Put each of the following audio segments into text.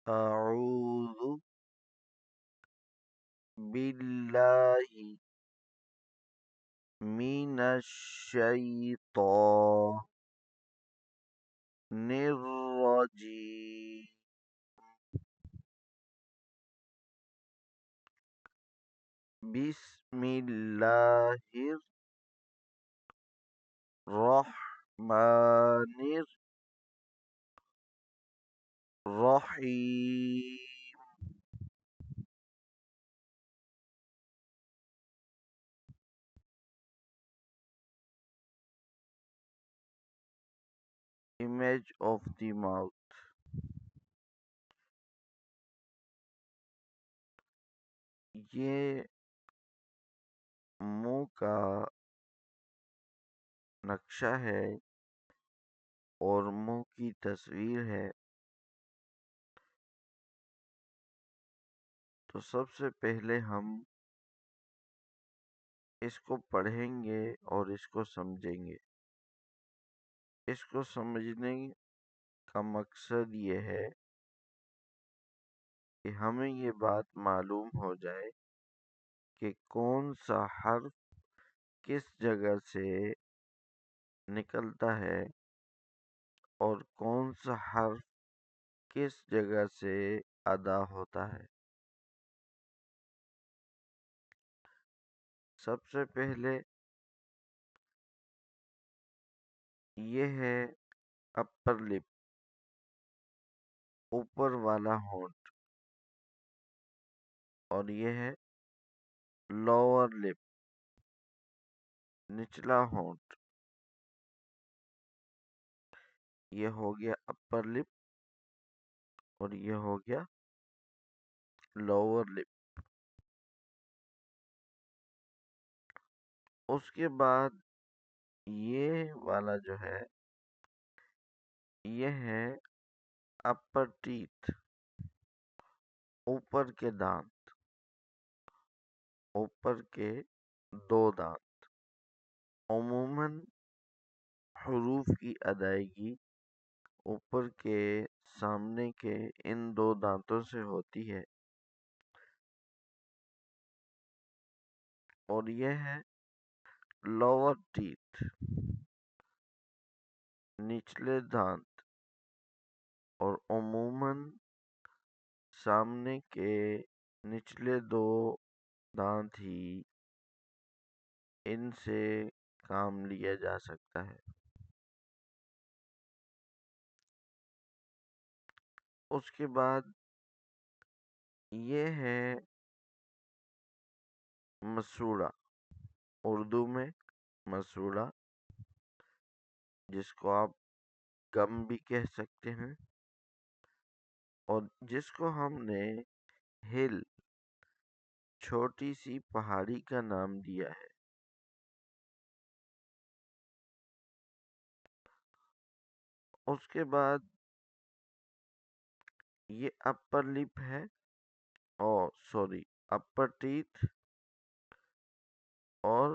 أعوذ بالله من الشيطان الرجيم. بسم الله الرحمن الرحيم. Image of the mouth. یہ منہ کا نقشہ ہے اور منہ کی تصویر ہے. تو سب سے پہلے ہم اس کو پڑھیں گے اور اس کو سمجھیں گے. اس کو سمجھنے کا مقصد یہ ہے کہ ہمیں یہ بات معلوم ہو جائے کہ کون سا حرف کس جگہ سے نکلتا ہے اور کون سا حرف کس جگہ سے ادا ہوتا ہے. سب سے پہلے یہ ہے اپر لپ، اوپر والا ہونٹ، اور یہ ہے لوور لپ، نچلا ہونٹ. یہ ہو گیا اپر لپ اور یہ ہو گیا لوور لپ. اس کے بعد یہ والا جو ہے یہ ہے اپر ٹیتھ، اوپر کے دانت، اوپر کے دو دانت. عموماً حروف کی ادائیگی اوپر کے سامنے کے ان دو دانتوں سے ہوتی ہے. اور یہ ہے لوور ٹیتھ، نچلے دانت، اور عموماً سامنے کے نچلے دو دانت ہی ان سے کام لیا جا سکتا ہے. اس کے بعد یہ ہے مسوڑا، اردو میں مسوڑا، جس کو آپ گم بھی کہہ سکتے ہیں اور جس کو ہم نے ہل، چھوٹی سی پہاڑی کا نام دیا ہے. اس کے بعد یہ اپر لپ ہے، اور سوری اپر ٹیتھ، اور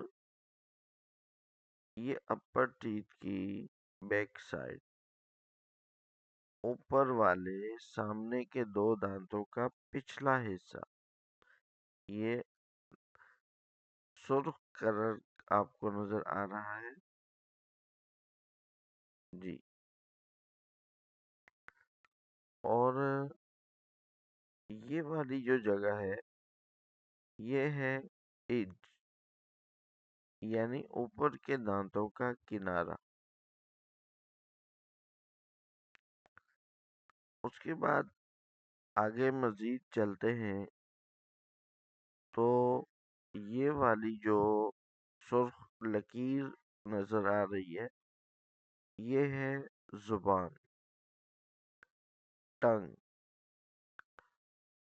یہ اپر ٹیتھ کی بیک سائڈ، اوپر والے سامنے کے دو دانتوں کا پچھلا حصہ. یہ سرخ کلر آپ کو نظر آ رہا ہے جی. اور یہ والی جو جگہ ہے یہ ہے ایج، یعنی اوپر کے دانتوں کا کنارہ. اس کے بعد آگے مزید چلتے ہیں تو یہ والی جو سرخ لکیر نظر آ رہی ہے یہ ہے زبان، ٹنگ.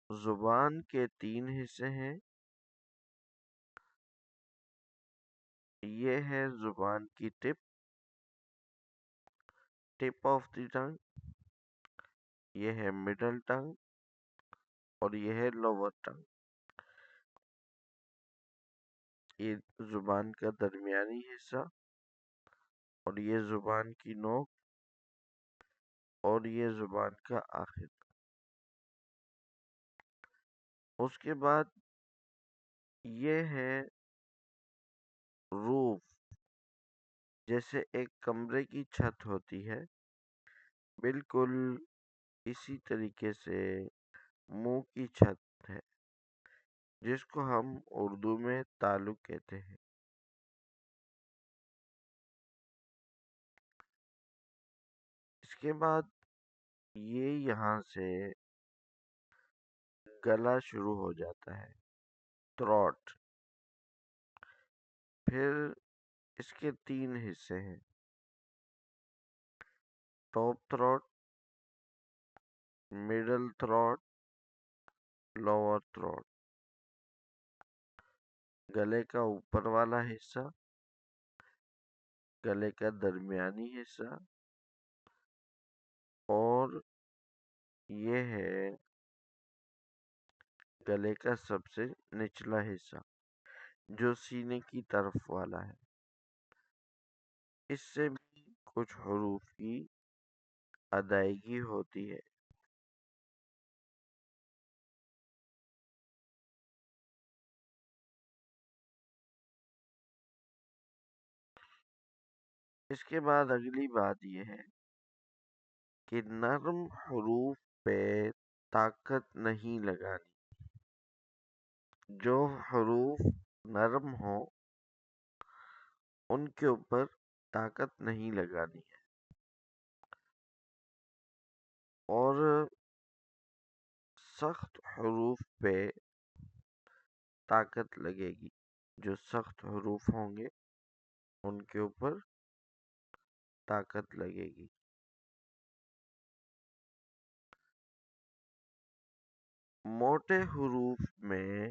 زبان کے تین حصے ہیں. یہ ہے زبان کی ٹپ آف دی ٹنگ، یہ ہے مڈل ٹنگ، اور یہ ہے لوور ٹنگ. یہ زبان کا درمیانی حصہ، اور یہ زبان کی نوک، اور یہ زبان کا آخر. اس کے بعد یہ ہے روف، جیسے ایک کمرے کی چھت ہوتی ہے، بالکل اسی طریقے سے منہ کی چھت ہے، جس کو ہم اردو میں تعلق کہتے ہیں۔ اس کے بعد یہ یہاں سے گلا شروع ہو جاتا ہے، تھروٹ۔ پھر اس کے تین حصے ہیں: top throat, middle throat, lower throat. گلے کا اوپر والا حصہ، گلے کا درمیانی حصہ، اور یہ ہے گلے کا سب سے نچلا حصہ جو سینے کی طرف والا ہے۔ اس سے بھی کچھ حروف کی ادائیگی ہوتی ہے۔ اس کے بعد اگلی بات یہ ہے کہ نرم حروف پہ طاقت نہیں لگانی۔ جو حروف نرم ہوں ان کے اوپر طاقت نہیں لگانی ہے، اور سخت حروف پہ طاقت لگے گی۔ جو سخت حروف ہوں گے ان کے اوپر طاقت لگے گی۔ موٹے حروف میں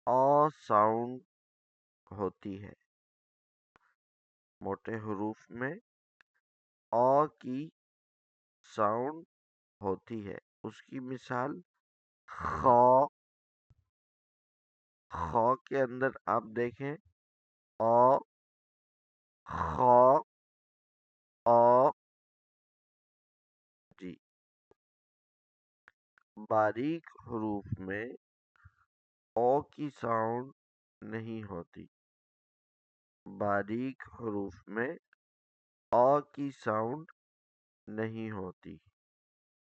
آ ساؤنڈ ہوتی ہے۔ موٹے حروف میں آ کی ساؤنڈ ہوتی ہے۔ اس کی مثال خا۔ خا کے اندر آپ دیکھیں آ، خا، آ، جی۔ باریک حروف میں او کی ساؤنڈ نہیں ہوتی۔ باریک حروف میں آ کی ساؤنڈ نہیں ہوتی۔